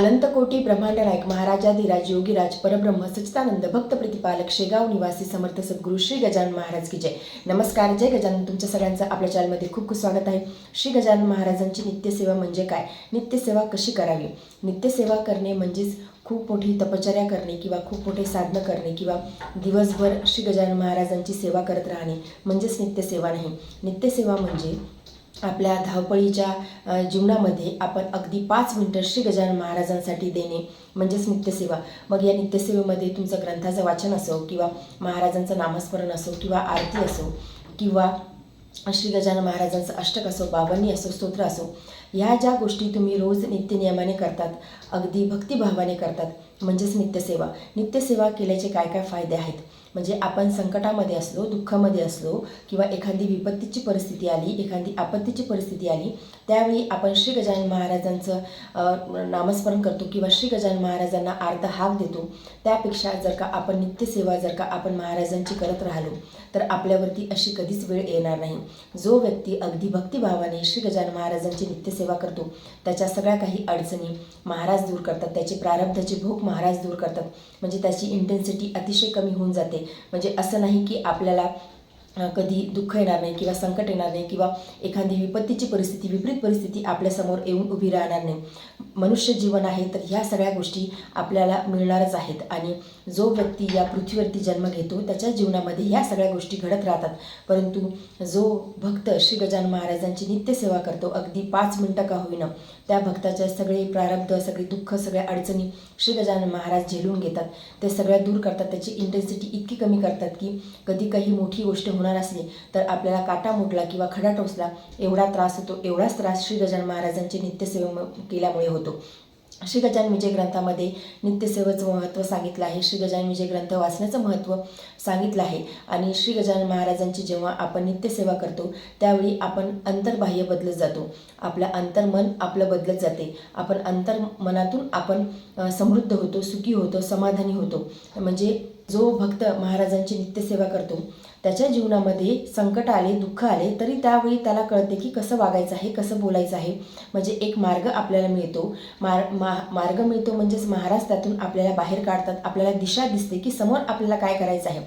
अनंत कोटी ब्रह्मांड नायक महाराजाधिराज योगीराज परब्रह्म सच्चिदानंद भक्त प्रतिपालक शेगाव निवासी समर्थ सद्गुरू श्री गजानन महाराज की जय. नमस्कार, जय गजानन. तुमच्या सगळ्यांचं आपल्या चॅनलमध्ये खूप खूप स्वागत आहे. श्री गजानन महाराजांची नित्यसेवा म्हणजे काय, नित्यसेवा कशी करावी. नित्यसेवा करणे म्हणजेच खूप मोठी तपश्चर्या करणे किंवा खूप मोठे साधनं करणे किंवा दिवसभर श्री गजानन महाराजांची सेवा करत राहणे म्हणजेच नित्यसेवा नाही. नित्यसेवा म्हणजे आपल्या धावपळीच्या जीवनामध्ये आपण अगदी 5 मिनिटं श्री गजानन महाराजांसाठी देणे म्हणजेच नित्यसेवा. मग या नित्यसेवेमध्ये तुमचं ग्रंथाचं वाचन असो किंवा महाराजांचं नामस्मरण असो किंवा आरती असो किंवा श्री गजानन महाराजांचं अष्टक असो, बावन्नी असो, स्तोत्र असो, ह्या ज्या गोष्टी तुम्ही रोज नित्यनियमाने करतात, अगदी भक्तिभावाने करतात म्हणजेच नित्यसेवा. नित्यसेवा केल्याचे काय काय फायदे आहेत म्हणजे आपण संकटामध्ये असलो, दुःखामध्ये असलो किंवा एखादी विपत्तीची परिस्थिती आली, एखादी आपत्तीची परिस्थिती आली, त्यावेळी आपण श्री गजानन महाराजांचं नामस्मरण करतो किंवा श्री गजानन महाराजांना अर्धा हाक देतो. त्यापेक्षा जर का आपण नित्यसेवा जर का आपण महाराजांची करत राहिलो तर आपल्यावरती अशी कधीच वेळ येणार नाही. जो व्यक्ती अगदी भक्तिभावाने श्री गजानन महाराजांची नित्यसेवा करतो त्याच्या सगळ्या काही अडचणी महाराज दूर करतात, त्याचे प्रारब्धाचे भोग महाराज दूर करतात. म्हणजे त्याची इंटेन्सिटी अतिशय कमी होऊन जाते. म्हणजे असं नाही की आपल्याला कधी दुःख येणार नाही किंवा संकट येणार नाही किंवा एखादी विपत्तीची परिस्थिती, विपरीत परिस्थिती आपल्यासमोर येऊन उभी राहणार नाही. मनुष्य जीवन आहे तर ह्या सगळ्या गोष्टी आपल्याला मिळणारच आहेत आणि जो व्यक्ती या पृथ्वीवरती जन्म घेतो त्याच्या जीवनामध्ये ह्या सगळ्या गोष्टी घडत राहतात. परंतु जो भक्त श्री गजानन महाराजांची नित्यसेवा करतो, अगदी 5 मिनिटं का होईना, त्या भक्ताच्या सगळे प्रारब्ध, सगळे दुःख, सगळ्या अडचणी श्री गजानन महाराज झेलून घेतात. ते सगळ्या दूर करतात. त्याची इंटेन्सिटी इतकी कमी करतात की कधी काही मोठी गोष्ट होणार असली तर आपल्याला काटा मुडला किंवा खडा टोचला एवढा त्रास होतो, एवढाच त्रास श्री गजानन महाराजांची नित्यसेवा केल्यामुळे होतो. श्री गजानन विजय ग्रंथामध्ये नित्यसेवेचं महत्त्व सांगितलं आहे. श्री गजानन विजय ग्रंथ वाचण्याचं महत्त्व सांगितलं आहे. आणि श्री गजानन महाराजांची जेव्हा आपण नित्यसेवा करतो त्यावेळी आपण अंतर्बाह्य बदलत जातो. आपलं अंतर्मन आपलं बदलत जाते. आपण अंतर्मनातून आपण समृद्ध होतो, सुखी होतो, समाधानी होतो. म्हणजे जो भक्त महाराजांची नित्यसेवा करतो त्याच्या जीवनामध्ये संकट आले, दुःख आले तरी त्यावेळी त्याला कळते की कसं वागायचं आहे, कसं बोलायचं आहे. म्हणजे एक मार्ग आपल्याला मिळतो. मार्ग मिळतो म्हणजेच महाराज त्यातून आपल्याला बाहेर काढतात. आपल्याला दिशा दिसते की समोर आपल्याला काय करायचं आहे.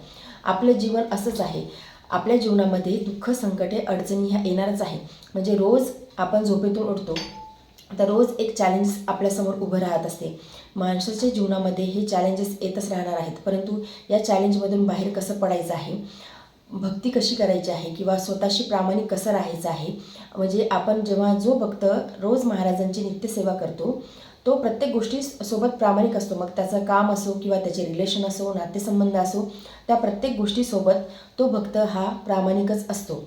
आपलं जीवन असंच आहे. आपल्या जीवनामध्ये दुःख, संकटे, अडचणी ह्या येणारच आहे. म्हणजे रोज आपण झोपेतून उठतो तर रोज एक चॅलेंज आपल्यासमोर उभं राहत असते. माणसाच्या जीवनामध्ये हे चॅलेंजेस येतच राहणार आहेत. परंतु या चॅलेंजमधून बाहेर कसं पडायचं आहे, भक्ती कशी करायची आहे किंवा स्वतःशी प्रामाणिक कसं राहायचं आहे. म्हणजे आपण जेव्हा जो भक्त रोज महाराजांची नित्यसेवा करतो तो प्रत्येक गोष्टीसोबत प्रामाणिक असतो. मग त्याचं काम असो किंवा त्याचे रिलेशन असो, नातेसंबंध असो, त्या प्रत्येक गोष्टीसोबत तो भक्त हा प्रामाणिकच असतो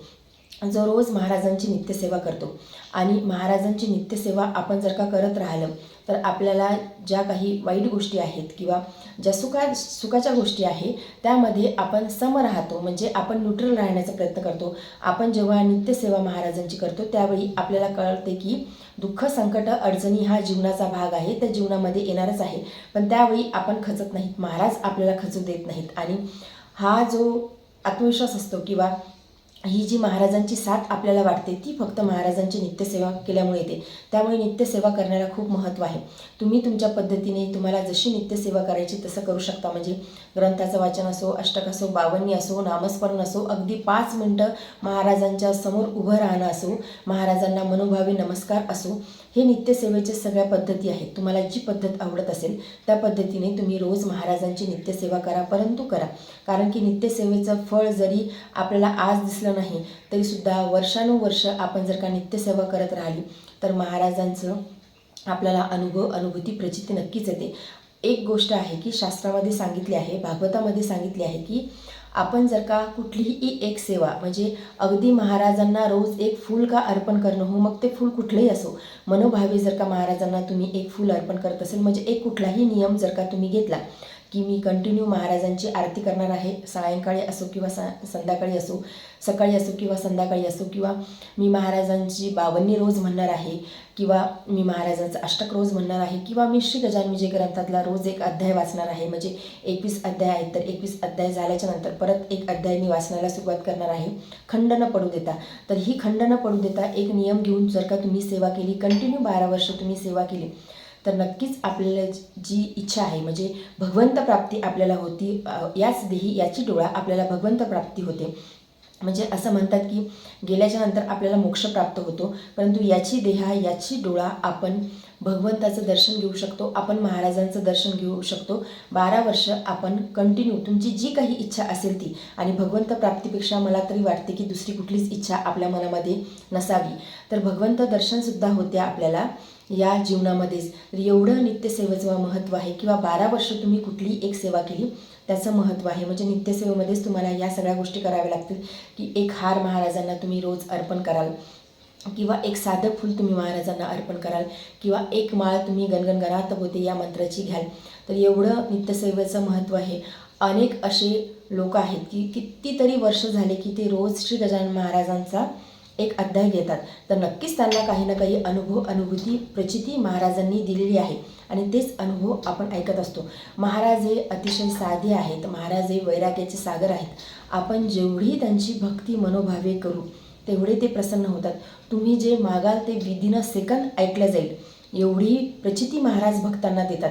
जो रोज महाराजांची नित्यसेवा करतो. आणि महाराजांची नित्यसेवा आपण जर का करत राहिलं तर आपल्याला ज्या काही वाईट गोष्टी आहेत किंवा ज्या सुखाच्या गोष्टी आहे त्यामध्ये आपण सम राहतो. म्हणजे आपण न्यूट्रल राहण्याचा प्रयत्न करतो. आपण जेव्हा नित्यसेवा महाराजांची करतो त्यावेळी आपल्याला कळते की दुःख, संकट, अडचणी हा जीवनाचा भाग आहे, त्या जीवनामध्ये येणारच आहे. पण त्यावेळी आपण खचत नाहीत, महाराज आपल्याला खचू देत नाहीत. आणि हा जो आत्मविश्वास असतो किंवा ही जी महाराजांची साथ आपल्याला वाटते ती फक्त महाराजांची नित्यसेवा केल्यामुळे येते. त्यामुळे नित्यसेवा करण्याला खूप महत्त्व आहे. तुम्ही तुमच्या पद्धतीने तुम्हाला जशी नित्यसेवा करायची तसं करू शकता. म्हणजे ग्रंथाचं वाचन असो, अष्टक असो, बावन्नी असो, नामस्मरण असो, अगदी 5 मिनिटं महाराजांच्या समोर उभं राहणं असो, महाराजांना मनोभावे नमस्कार असो, हे नित्यसेवेचे सगळ्या पद्धती आहेत. तुम्हाला जी पद्धत आवडत असेल त्या पद्धतीने तुम्ही रोज महाराजांची नित्यसेवा करा, परंतु करा. कारण की नित्यसेवेचं फळ जरी आपल्याला आज दिसलं नाही तरीसुद्धा वर्षानुवर्ष आपण जर का नित्यसेवा करत राहिली तर महाराजांचं आपल्याला अनुभूती, प्रचिती नक्कीच येते. एक गोष्ट आहे की शास्त्रामध्ये सांगितली आहे, भागवतामध्ये सांगितली आहे की आपण जर का कुठलीही एक सेवा म्हणजे अगदी महाराजांना रोज एक फूल का अर्पण करणं हो, मग ते फूल कुठलंही असो, मनोभावे जर का महाराजांना तुम्ही एक फूल अर्पण करत असेल, म्हणजे एक कुठलाही नियम जर का तुम्ही घेतला की मी कंटिन्यू महाराजांची आरती करणार आहे, सायंकाळी असो किंवा संध्याकाळी असो, सकाळी असो किंवा संध्याकाळी असो, किंवा मी महाराजांची बावन्नी रोज म्हणणार आहे किंवा मी महाराजांचं अष्टक रोज म्हणणार आहे किंवा मी श्री गजानन विजय ग्रंथातला रोज एक अध्याय वाचणार आहे. म्हणजे 21 अध्याय आहेत तर 21 अध्याय झाल्याच्या नंतर परत एक अध्याय मी वाचनाला सुरुवात करणार आहे, खंड न पडू देता. तर ही खंड न पडू देता एक नियम घेऊन जर का तुम्ही सेवा केली, कंटिन्यू 12 वर्ष तुम्ही सेवा केली तर नक्कीच आपल्याला जी इच्छा आहे म्हणजे भगवंत प्राप्ती आपल्याला होती, याच देही याची डोळा आपल्याला भगवंत प्राप्ती होते. म्हणजे असं म्हणतात की गेल्याच्या नंतर आपल्याला मोक्ष प्राप्त होतो, परंतु याची देहा याची डोळा आपण भगवंताचं दर्शन घेऊ शकतो, आपण महाराजांचं दर्शन घेऊ शकतो. 12 वर्ष आपण कंटिन्यू तुमची जी काही इच्छा असेल ती, आणि भगवंत प्राप्तीपेक्षा मला तरी वाटते की दुसरी कुठलीच इच्छा आपल्या मनामध्ये नसावी, तर भगवंत दर्शनसुद्धा होते आपल्याला या जीवनामध्येच. तर एवढं नित्यसेवेचं महत्त्व आहे किंवा 12 वर्ष तुम्ही कुठली एक सेवा केली त्याचं महत्त्व आहे. म्हणजे नित्यसेवेमध्येच तुम्हाला या सगळ्या गोष्टी कराव्या लागतील की एक हार महाराजांना तुम्ही रोज अर्पण कराल, किंवा एक साधं फूल तुम्ही महाराजांना अर्पण कराल, किंवा एक माळ तुम्ही गणगण गणात होते या मंत्राची घ्याल. तर एवढं नित्यसेवेचं महत्त्व आहे. अनेक असे लोक आहेत की कितीतरी वर्ष झाले की ते रोज श्री गजानन महाराजांचा एक अध्याय घेतात. तर नक्कीच त्यांना काही ना काही अनुभूती प्रचिती महाराजांनी दिलेली आहे, आणि तेच अनुभव आपण ऐकत असतो. महाराज हे अतिशय साधे आहेत, महाराज हे वैराग्याचे सागर आहेत. आपण जेवढी त्यांची भक्ती मनोभावे करू तेवढे ते प्रसन्न होतात. तुम्ही जे मागाल ते विदिन सेकंद ऐकलं जाईल, एवढी प्रचिती महाराज भक्तांना देतात.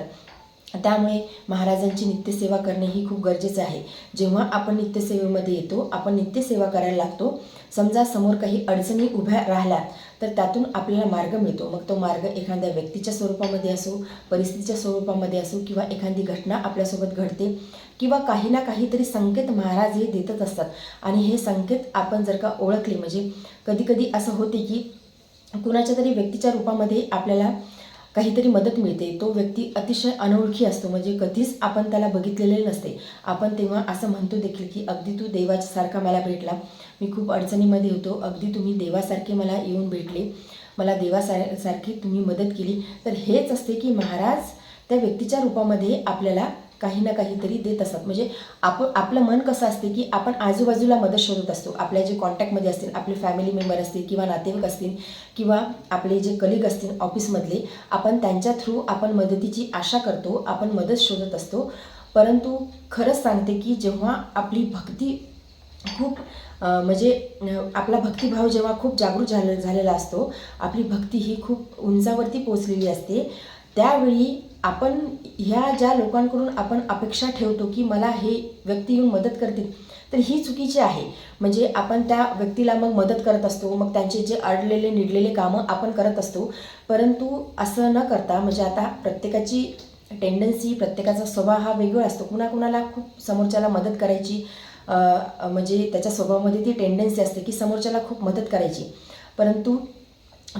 त्यामुळे महाराजांची नित्यसेवा करणे ही खूप गरजेचं आहे. जेव्हा आपण नित्यसेवेमध्ये येतो, आपण नित्यसेवा करायला लागतो, समजा समोर काही अडचणी उभ्या राहिल्या तर त्यातून आपल्याला मार्ग मिळतो. मग तो मार्ग एखाद्या व्यक्तीच्या स्वरूपामध्ये असो, परिस्थितीच्या स्वरूपामध्ये असो, किंवा एखादी घटना आपल्यासोबत घडते, किंवा काही ना काहीतरी संकेत महाराज हे देतच असतात. आणि हे संकेत आपण जर का ओळखले, म्हणजे कधीकधी असं होते की कुणाच्या तरी व्यक्तीच्या रूपामध्ये आपल्याला काहीतरी मदत मिळते. तो व्यक्ती अतिशय अनोळखी असतो, म्हणजे कधीच आपण त्याला बघितलेले नसते. आपण तेव्हा असं म्हणतो देखील की अगदी तू देवासारखा मला भेटला, मी खूप अडचणीमध्ये होतो, अगदी तुम्ही देवासारखे मला येऊन भेटले, मला देवासारखी तुम्ही मदत केली. तर हेच असते की महाराज त्या व्यक्तीच्या रूपामध्ये आपल्याला काही ना काहीतरी देत असतात. म्हणजे आपलं मन कसं असते की आपण आजूबाजूला मदत शोधत असतो. आपल्या जे कॉन्टॅक्टमध्ये असतील, आपले फॅमिली मेंबर असतील, किंवा नातेवाईक असतील, किंवा आपले जे कलिग असतील ऑफिसमधले, आपण त्यांच्या थ्रू आपण मदतीची आशा करतो, आपण मदत शोधत असतो. परंतु खरंच सांगते की जेव्हा आपली भक्ती खूप म्हणजे आपला भक्तिभाव जेव्हा खूप जागृत झालेला असतो, आपली भक्ती ही खूप उंचावरती पोचलेली असते, त्यावेळी आपण ह्या ज्या लोकांकडून आपण अपेक्षा ठेवतो की मला हे व्यक्ती येऊन मदत करतील, तर ही चुकीची आहे. म्हणजे आपण त्या व्यक्तीला मग मदत करत असतो, मग त्यांचे जे अडलेले निडलेले कामं आपण करत असतो. परंतु असं न करता, म्हणजे आता प्रत्येकाची टेंडन्सी, प्रत्येकाचा स्वभाव हा वेगळा असतो. कुणाकुणाला खूप समोरच्याला मदत करायची, म्हणजे त्याच्या स्वभावामध्ये ती टेंडन्सी असते की समोरच्याला खूप मदत करायची, परंतु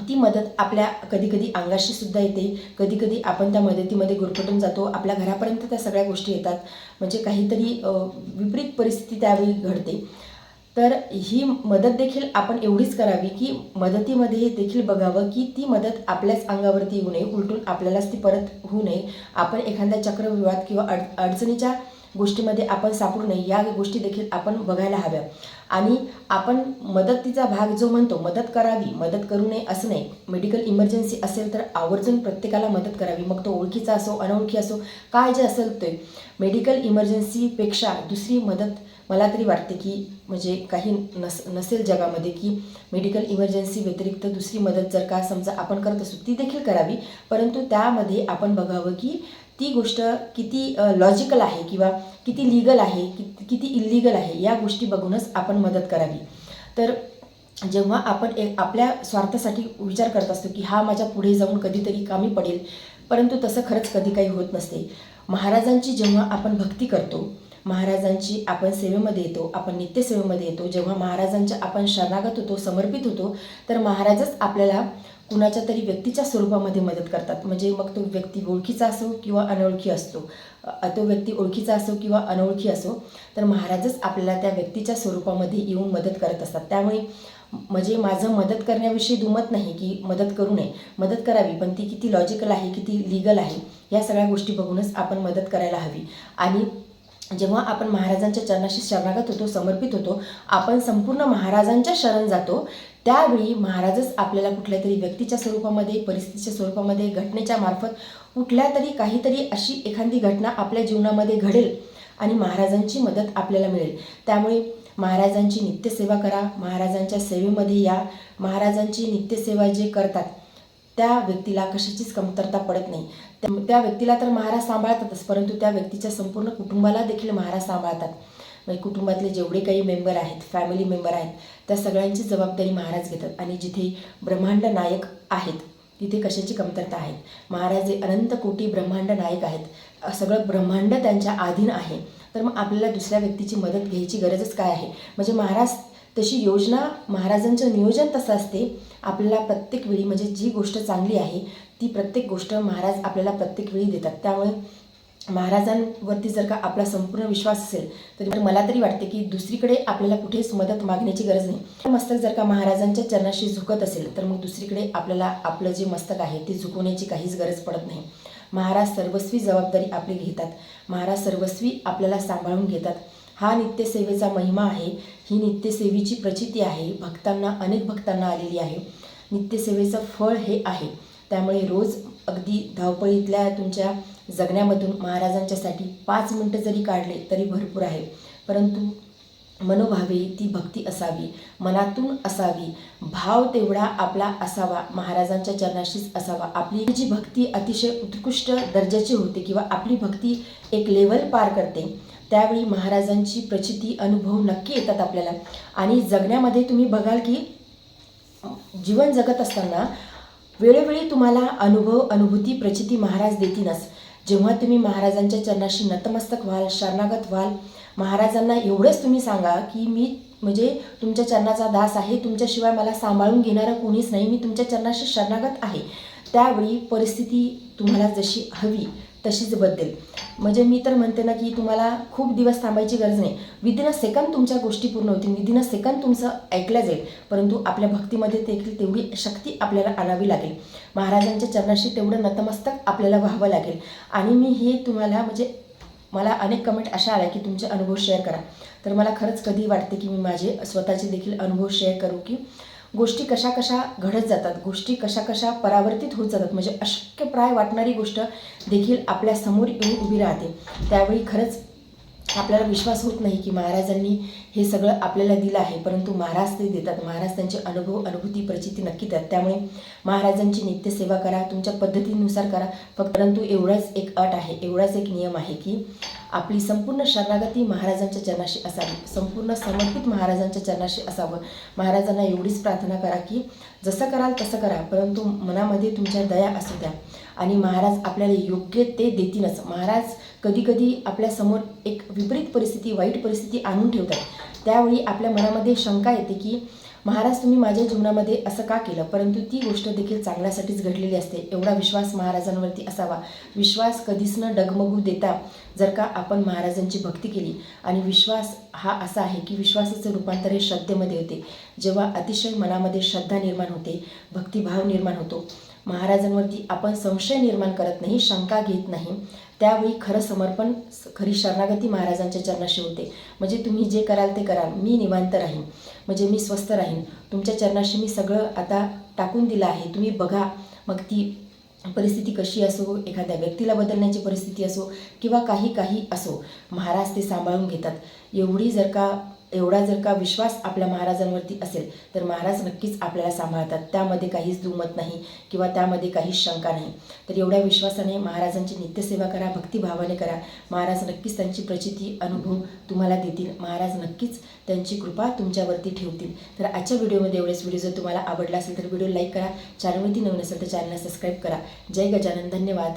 ती मदत आपल्या कधीकधी अंगाशी सुद्धा येते, कधीकधी आपण त्या मदतीमध्ये गुरफटून जातो, आपल्या घरापर्यंत त्या सगळ्या गोष्टी येतात. म्हणजे काहीतरी विपरीत परिस्थिती त्यावेळी घडते. तर ही मदत देखील आपण एवढीच करावी की मदतीमध्ये देखील बघावं की ती मदत आपल्याच अंगावरती येऊ नये, उलटून आपल्यालाच ती परत होऊ नये. आपण एखाद्या चक्रव्यूहात किंवा अडचणीच्या गोष्टीमध्ये आपण सापडू नये, या गोष्टी देखील आपण बघायला हव्या. आणि आपण मदतीचा भाग जो म्हणतो, मदत करावी, मदत करू नये असं नाही. मेडिकल इमर्जन्सी असेल तर आवर्जून प्रत्येकाला मदत करावी, मग तो ओळखीचा असो अनोळखी असो, काय जे असेल ते. मेडिकल इमर्जन्सीपेक्षा दुसरी मदत मला तरी वाटते की म्हणजे काही नसेल जगामध्ये की मेडिकल इमर्जन्सी व्यतिरिक्त दुसरी मदत जर का समजा आपण करत असू ती देखील करावी, परंतु त्यामध्ये आपण बघावं की ती गोष्ट किती लॉजिकल आहे किंवा किती लीगल आहे, किती इल्लीगल आहे, या गोष्टी बघूनच आपण मदत करावी. तर जेव्हा आपण आपल्या स्वार्थासाठी विचार करत असतो की हा माझ्या पुढे जाऊन कधीतरी कामी पडेल, परंतु तसं खरंच कधी काही होत नसते. महाराजांची जेव्हा आपण भक्ती करतो, महाराजांची आपण सेवेमध्ये येतो, आपण नित्यसेवेमध्ये येतो, जेव्हा महाराजांच्या आपण शरणागत होतो, समर्पित होतो, तर महाराजच आपल्याला कुणाच्या तरी व्यक्तीच्या स्वरूपामध्ये मदत करतात. म्हणजे मग तो व्यक्ती ओळखीचा असो किंवा अनोळखी असतो, तो व्यक्ती ओळखीचा असो किंवा अनोळखी असो, तर महाराजच आपल्याला त्या व्यक्तीच्या स्वरूपामध्ये येऊन मदत करत असतात. त्यामुळे म्हणजे माझं मदत करण्याविषयी दुमत नाही की मदत करू नये, मदत करावी, पण ती किती लॉजिकल आहे, किती लीगल आहे, या सगळ्या गोष्टी बघूनच आपण मदत करायला हवी. आणि जेव्हा आपण महाराजांच्या चरणाशी शरणागत होतो, समर्पित होतो, आपण संपूर्ण महाराजांच्या शरण जातो, त्यावेळी महाराजच आपल्याला कुठल्या तरी व्यक्तीच्या स्वरूपामध्ये, परिस्थितीच्या स्वरूपामध्ये, घटनेच्या मार्फत कुठल्या तरी काहीतरी अशी एखादी घटना आपल्या जीवनामध्ये घडेल आणि महाराजांची मदत आपल्याला मिळेल. त्यामुळे महाराजांची नित्यसेवा करा, महाराजांच्या सेवेमध्ये या. महाराजांची नित्यसेवा जे करतात त्या व्यक्तीला कशाचीच कमतरता पडत नाही. त्या व्यक्तीला तर महाराज सांभाळतातच, परंतु त्या व्यक्तीच्या संपूर्ण कुटुंबाला देखील महाराज सांभाळतात. म्हणजे कुटुंबातले जेवढे काही मेंबर आहेत, फॅमिली मेंबर आहेत, त्या सगळ्यांची जबाबदारी महाराज घेतात. आणि जिथे ब्रह्मांड नायक आहेत तिथे कशाची कमतरता आहे. महाराज हे अनंत कोटी ब्रह्मांड नायक आहेत. सगळं ब्रह्मांड त्यांच्या अधीन आहे. तर मग आपल्याला दुसऱ्या व्यक्तीची मदत घ्यायची गरजच काय आहे. म्हणजे महाराज तशी योजना, महाराजांचं नियोजन तसं असते. आपल्याला प्रत्येक वेळी म्हणजे जी गोष्ट चांगली आहे ती प्रत्येक गोष्ट महाराज आपल्याला प्रत्येक वेळी देतात. त्यामुळे महाराजांवरती जर का आपला संपूर्ण विश्वास असेल तर मला तरी वाटते की दुसरीकडे आपल्याला कुठेच मदत मागण्याची गरज नाही. मस्तक जर का महाराजांच्या चरणाशी झुकत असेल तर मग दुसरीकडे आपल्याला आपलं जे मस्तक आहे ते झुकवण्याची काहीच गरज पडत नाही. महाराज सर्वस्वी जबाबदारी आपली घेतात. महाराज सर्वस्वी आपल्याला सांभाळून घेतात. हा नित्यसेवेचा महिमा आहे. ही नित्यसेवेची प्रचिती आहे. अनेक भक्तांना आलेली आहे. नित्यसेवेचं फळ हे आहे. त्यामुळे रोज अगदी धावपळीतल्या तुमच्या जगण्यामधून महाराजांच्यासाठी 5 मिनटं जरी काढले तरी भरपूर आहे. परंतु मनोभावे ती भक्ती असावी, मनातून असावी, भाव तेवढा आपला असावा, महाराजांच्या चरणाशीच असावा. आपली जी भक्ती अतिशय उत्कृष्ट दर्जाची होते किंवा आपली भक्ती एक लेवल पार करते, त्यावेळी महाराजांची प्रचिती अनुभव नक्की येतात आपल्याला. आणि जगण्यामध्ये तुम्ही बघाल की जीवन जगत असताना वेळोवेळी तुम्हाला अनुभूती प्रचिती महाराज देतीलच. जेव्हा तुम्ही महाराजांच्या चरणाशी नतमस्तक व्हाल, शरणागत व्हाल, महाराजांना एवढंच तुम्ही सांगा की मी म्हणजे तुमच्या चरणाचा दास आहे, तुमच्याशिवाय मला सांभाळून घेणारं कोणीच नाही, मी तुमच्या चरणाशी शरणागत आहे. त्यावेळी परिस्थिती तुम्हाला जशी हवी तशीच बदलेल. म्हणजे मी तर म्हणते ना की तुम्हाला खूप दिवस थांबायची गरज नाही. विदिन अ सेकंद तुमच्या गोष्टी पूर्ण होतील, विदिन अ सेकंद तुमचं ऐकलं जाईल. परंतु आपल्या भक्तीमध्ये देखील तेवढी शक्ती आपल्याला आणावी लागेल. महाराजांच्या चरणाशी तेवढं नतमस्तक आपल्याला व्हावं लागेल. आणि मी हे तुम्हाला म्हणजे मला अनेक कमेंट अशा आल्या की तुमचे अनुभव शेअर करा. तर मला खरंच कधी वाटते की मी माझे स्वतःचे देखील अनुभव शेअर करू की गोष्टी कशा कशा घडत जातात, गोष्टी कशा कशा परावर्तित होत जातात. म्हणजे अशक्यप्राय वाटणारी गोष्ट देखील आपल्या समोर येऊन उभी राहते. त्यावेळी खरंच आपल्याला विश्वास होत नाही की महाराजांनी हे सगळं आपल्याला दिलं आहे, परंतु महाराज ते देतात. महाराज त्यांचे अनुभूती प्रचिती नक्की देतात. त्यामुळे महाराजांची नित्यसेवा करा, तुमच्या पद्धतीनुसार करा. परंतु एवढाच एक अट आहे, एवढाच एक नियम आहे की आपली संपूर्ण शरणागती महाराजांच्या चरणाशी असावी, संपूर्ण समर्पित महाराजांच्या चरणाशी असावं. महाराजांना एवढीच प्रार्थना करा की जसं कराल तसं करा, परंतु मनामध्ये तुमच्या दया असू द्या. आणि महाराज आपल्याला योग्य ते देतीलच. महाराज कधीकधी आपल्यासमोर एक विपरीत परिस्थिती, वाईट परिस्थिती आणून ठेवतात. त्यावेळी आपल्या मनामध्ये शंका येते की महाराज तुम्ही माझ्या जीवनामध्ये असं का केलं, परंतु ती गोष्ट देखील चांगल्यासाठीच घडलेली असते. एवढा विश्वास महाराजांवरती असावा. विश्वास कधीच न डगमगू देता जर का आपण महाराजांची भक्ती केली, आणि विश्वास हा असा आहे की विश्वासाचं रूपांतर हे श्रद्धेमध्ये होते. जेव्हा अतिशय मनामध्ये श्रद्धा निर्माण होते, भक्तिभाव निर्माण होतो, महाराजांवरती आपण संशय निर्माण करत नाही, शंका घेत नाही, त्यावेळी खरं समर्पण, खरी शरणागती महाराजांच्या चरणाशी होते. म्हणजे तुम्ही जे कराल ते कराल, मी निवांत राहीन, म्हणजे मी स्वस्थ राहीन, तुमच्या चरणाशी मी सगळं आता टाकून दिलं आहे, तुम्ही बघा. मग ती परिस्थिती कशी असो, एखाद्या व्यक्तीला बदलण्याची परिस्थिती असो किंवा काही असो, महाराज ते सांभाळून घेतात. एवढा जर का विश्वास आपल्या महाराजांवरती असेल तर महाराज नक्कीच आपल्याला सांभाळतात. त्यामध्ये काहीच दुमत नाही किंवा त्यामध्ये काहीच शंका नाही. तर एवढ्या विश्वासाने महाराजांची नित्यसेवा करा, भक्तिभावाने करा. महाराज नक्कीच त्यांची प्रचिती अनुभव तुम्हाला देतील. महाराज नक्कीच त्यांची कृपा तुमच्यावरती ठेवतील. तर आजच्या व्हिडिओमध्ये एवढेच. व्हिडिओ जर तुम्हाला आवडला असेल तर व्हिडिओ लाईक करा, चॅनलवरती नवीन असेल तर चॅनलला सबस्क्राईब करा. जय गजानन. धन्यवाद.